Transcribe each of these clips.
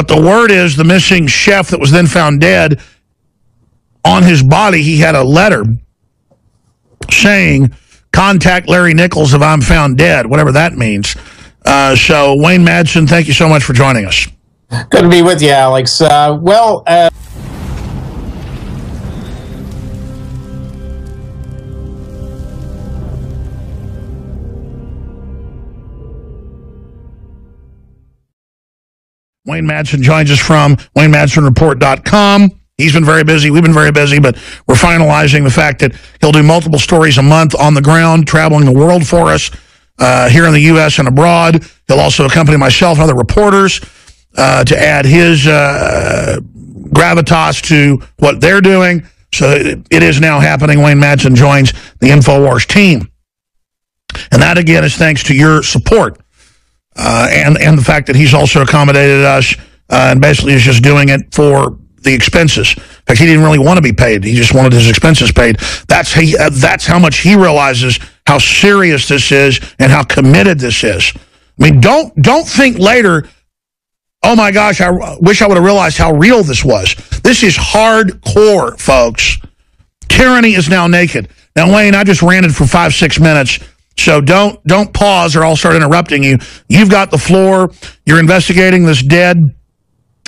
But the word is the missing chef that was then found dead, on his body, he had a letter saying, "Contact Larry Nichols if I'm found dead," whatever that means. So, Wayne Madsen, thank you so much for joining us. Good to be with you, Alex. Wayne Madsen joins us from WayneMadsenReport.com. He's been very busy. We've been very busy, but we're finalizing the fact that he'll do multiple stories a month on the ground, traveling the world for us here in the U.S. and abroad. He'll also accompany myself and other reporters to add his gravitas to what they're doing. So it is now happening. Wayne Madsen joins the InfoWars team. And that, again, is thanks to your support. And the fact that he's also accommodated us and basically is just doing it for the expenses. In fact, he didn't really want to be paid. He just wanted his expenses paid. That's how much he realizes how serious this is and how committed this is. I mean, don't think later, oh my gosh, I wish I would have realized how real this was. This is hardcore, folks. Tyranny is now naked. Now, Wayne, I just ranted for 5-6 minutes. So don't pause or I'll start interrupting you. You've got the floor. You're investigating this dead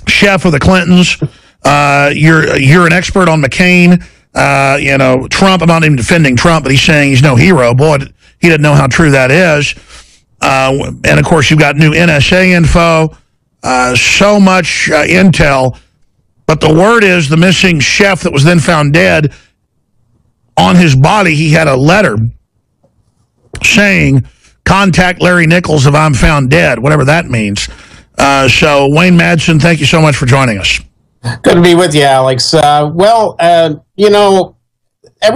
chef of the Clintons. You're an expert on McCain. Trump. I'm not even defending Trump, but he's saying he's no hero. Boy, he doesn't know how true that is. And of course, you've got new NSA info. So much intel. But the word is the missing chef that was then found dead, on his body, he had a letter saying, "Contact Larry Nichols if I'm found dead," whatever that means. So, Wayne Madsen, thank you so much for joining us. Good to be with you, Alex. Every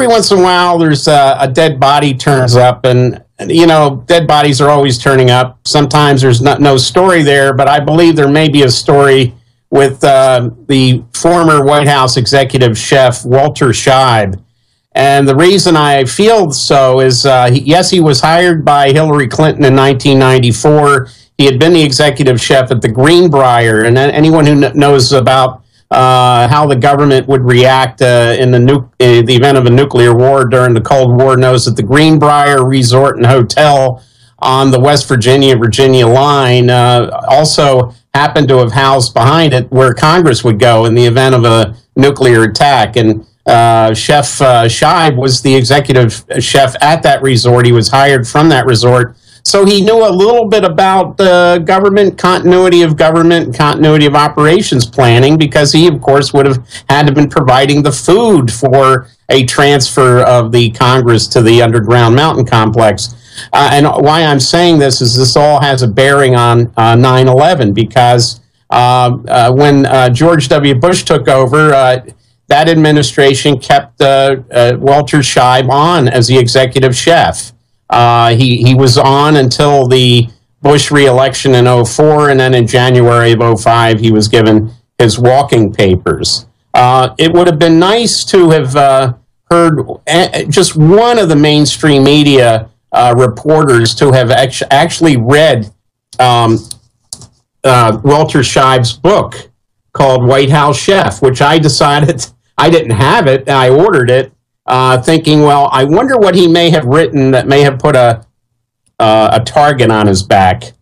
once in a while there's a dead body turns up, and, dead bodies are always turning up. Sometimes there's no story there, but I believe there may be a story with the former White House executive chef, Walter Scheib. And the reason I feel so is, yes, he was hired by Hillary Clinton in 1994. He had been the executive chef at the Greenbrier. And anyone who knows about how the government would react in the event of a nuclear war during the Cold War knows that the Greenbrier Resort and Hotel on the West Virginia line also happened to have housed behind it where Congress would go in the event of a nuclear attack. And Chef Scheib was the executive chef at that resort. He was hired from that resort. So he knew a little bit about government continuity of operations planning, because he, of course, would have had to been providing the food for a transfer of the Congress to the underground mountain complex. And why I'm saying this is this all has a bearing on 9/11, because when George W. Bush took over, that administration kept Walter Scheib on as the executive chef. He was on until the Bush re-election in 2004, and then in January of 2005, he was given his walking papers. It would have been nice to have heard just one of the mainstream media reporters to have actually read Walter Scheib's book called White House Chef, which I decided I didn't have it. I ordered it, thinking, well, I wonder what he may have written that may have put a target on his back.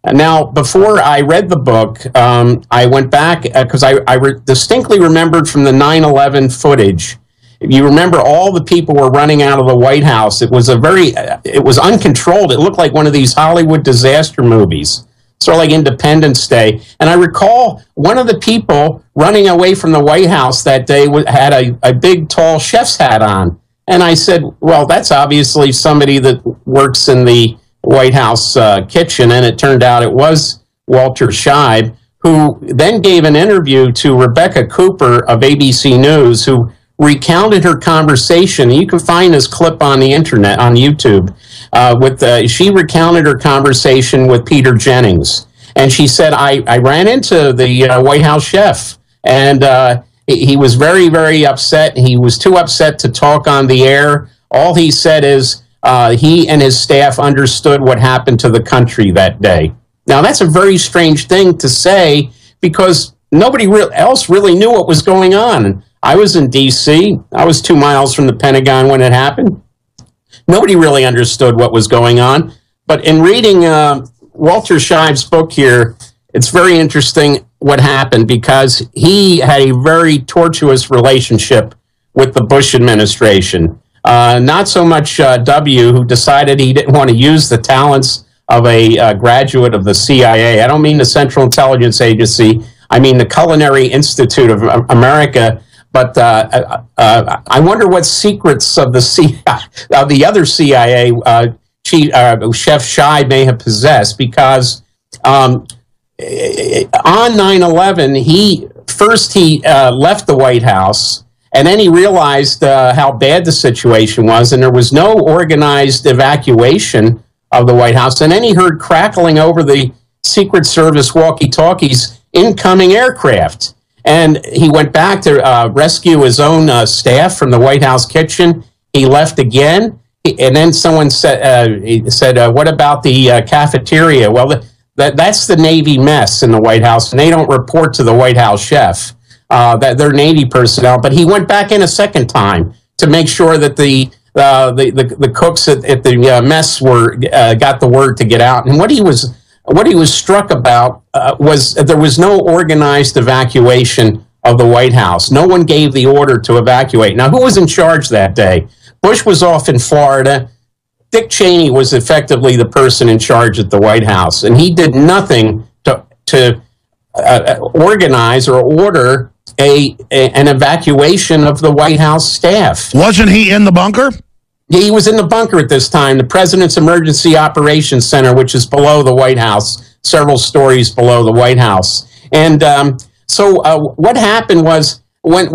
Now, before I read the book, I went back because I distinctly remembered from the 9/11 footage. You remember all the people were running out of the White House. It was uncontrolled. It looked like one of these Hollywood disaster movies, sort of like Independence Day. And I recall one of the people running away from the White House that day had a big, tall chef's hat on. And I said, well, that's obviously somebody that works in the White House kitchen. And it turned out it was Walter Scheib, who then gave an interview to Rebecca Cooper of ABC News, who recounted her conversation. You can find this clip on the internet, on YouTube. She recounted her conversation with Peter Jennings. And she said, I ran into the White House chef, and he was very, very upset. He was too upset to talk on the air. All he said is he and his staff understood what happened to the country that day. Now, that's a very strange thing to say because nobody else really knew what was going on. I was in D.C. I was 2 miles from the Pentagon when it happened. Nobody really understood what was going on. But in reading Walter Scheib's book here, it's very interesting what happened, because he had a very tortuous relationship with the Bush administration. Not so much W., who decided he didn't want to use the talents of a graduate of the CIA. I don't mean the Central Intelligence Agency. I mean the Culinary Institute of America. But I wonder what secrets of the other CIA Chef Scheib may have possessed, because on 9/11 he left the White House, and then he realized how bad the situation was, and there was no organized evacuation of the White House. And then he heard crackling over the Secret Service walkie-talkies, incoming aircraft. And he went back to rescue his own staff from the White House kitchen. He left again. And then someone said, what about the cafeteria? Well, that's the Navy mess in the White House, and they don't report to the White House chef. That they're Navy personnel. But he went back in a second time to make sure that the cooks at the mess got the word to get out. And what he was struck about was there was no organized evacuation of the White House. No one gave the order to evacuate. Now, who was in charge that day? Bush was off in Florida. Dick Cheney was effectively the person in charge at the White House, and he did nothing to organize or order an evacuation of the White House staff. Wasn't he in the bunker? He was in the bunker at this time, the President's Emergency Operations Center, which is below the White House, several stories below the White House. And so what happened was when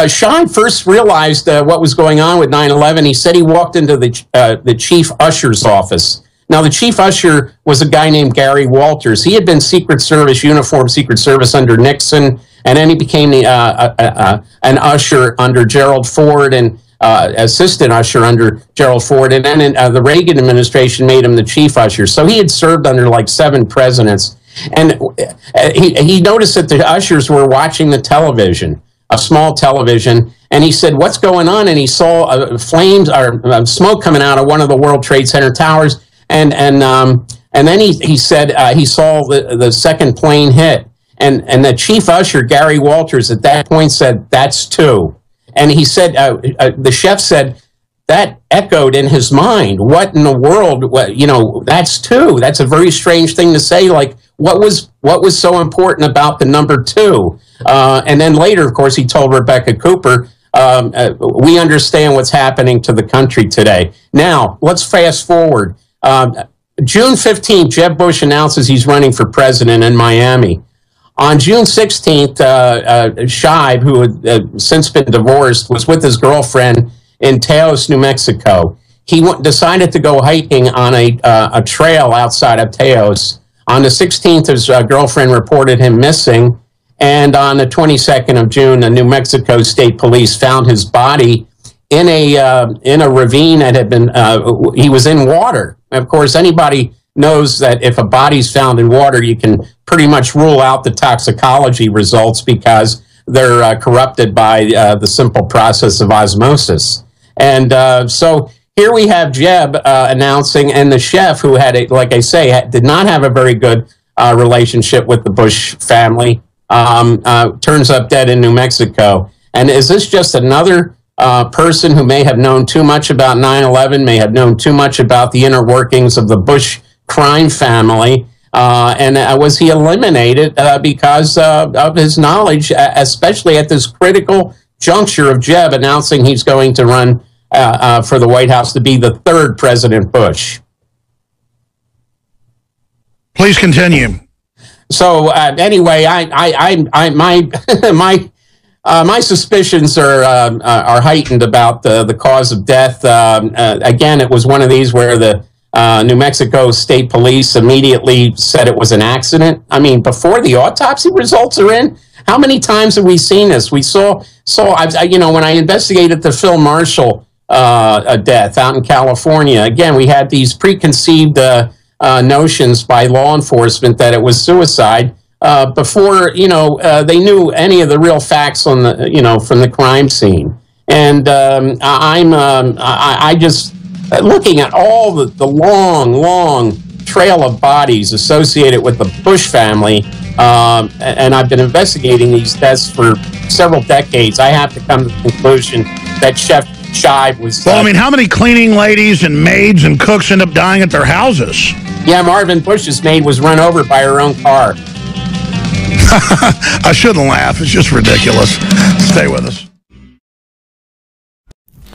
Scheib first realized what was going on with 9/11, he said he walked into the chief usher's office. Now, the chief usher was a guy named Gary Walters. He had been Secret Service, uniformed Secret Service under Nixon, and then he became an usher under Gerald Ford, and assistant usher under Gerald Ford, and then the Reagan administration made him the chief usher. So he had served under like 7 presidents, and he noticed that the ushers were watching the television, a small television, and he said, "What's going on?" And he saw flames or smoke coming out of one of the World Trade Center towers, and then he said he saw the second plane hit, and the chief usher Gary Walters at that point said, "That's 2." And he said, the chef said, that echoed in his mind. What in the world? That's 2. That's a very strange thing to say. Like, what was so important about the number 2? And then later, of course, he told Rebecca Cooper, we understand what's happening to the country today. Now, let's fast forward. June 15th, Jeb Bush announces he's running for president in Miami. On June 16th, Scheib, who had since been divorced, was with his girlfriend in Taos, New Mexico. He decided to go hiking on a trail outside of Taos. On the 16th, his girlfriend reported him missing, and on the 22nd of June, the New Mexico State Police found his body in a ravine that had been, he was in water. Of course, anybody knows that if a body's found in water, you can pretty much rule out the toxicology results because they're corrupted by the simple process of osmosis. And so here we have Jeb announcing, and the chef, who had, like I say, did not have a very good relationship with the Bush family, turns up dead in New Mexico. And is this just another person who may have known too much about 9/11, may have known too much about the inner workings of the Bush crime family, and was he eliminated because of his knowledge, especially at this critical juncture of Jeb announcing he's going to run for the White House to be the 3rd President Bush? Please continue. So anyway, my suspicions are heightened about the cause of death. Again, it was one of these where the New Mexico State Police immediately said it was an accident. I mean, before the autopsy results are in, how many times have we seen this? We saw when I investigated the Phil Marshall death out in California, again, we had these preconceived notions by law enforcement that it was suicide. before they knew any of the real facts on the from the crime scene. And I just looking at all the long trail of bodies associated with the Bush family, and I've been investigating these deaths for several decades. I have to come to the conclusion that Chef Scheib was... Well, I mean, how many cleaning ladies and maids and cooks end up dying at their houses? Yeah, Marvin Bush's maid was run over by her own car. I shouldn't laugh. It's just ridiculous. Stay with us.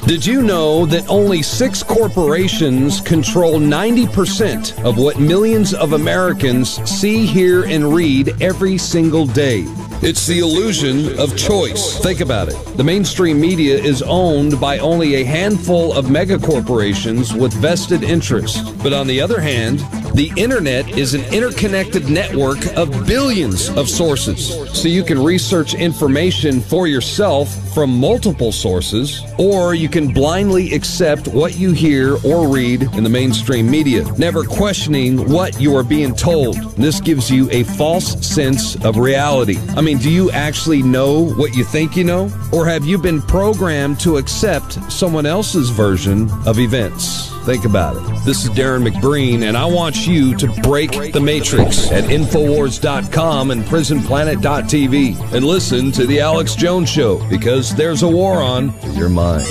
Did you know that only 6 corporations control 90% of what millions of Americans see, hear, and read every single day? It's the illusion of choice. Think about it. The mainstream media is owned by only a handful of megacorporations with vested interests. But on the other hand, the internet is an interconnected network of billions of sources. So you can research information for yourself from multiple sources, or you can blindly accept what you hear or read in the mainstream media, never questioning what you are being told. This gives you a false sense of reality. I mean, do you actually know what you think you know? Or have you been programmed to accept someone else's version of events? Think about it. This is Darren McBreen, and I want you to break the matrix at Infowars.com and PrisonPlanet.tv and listen to The Alex Jones Show, because there's a war on your mind.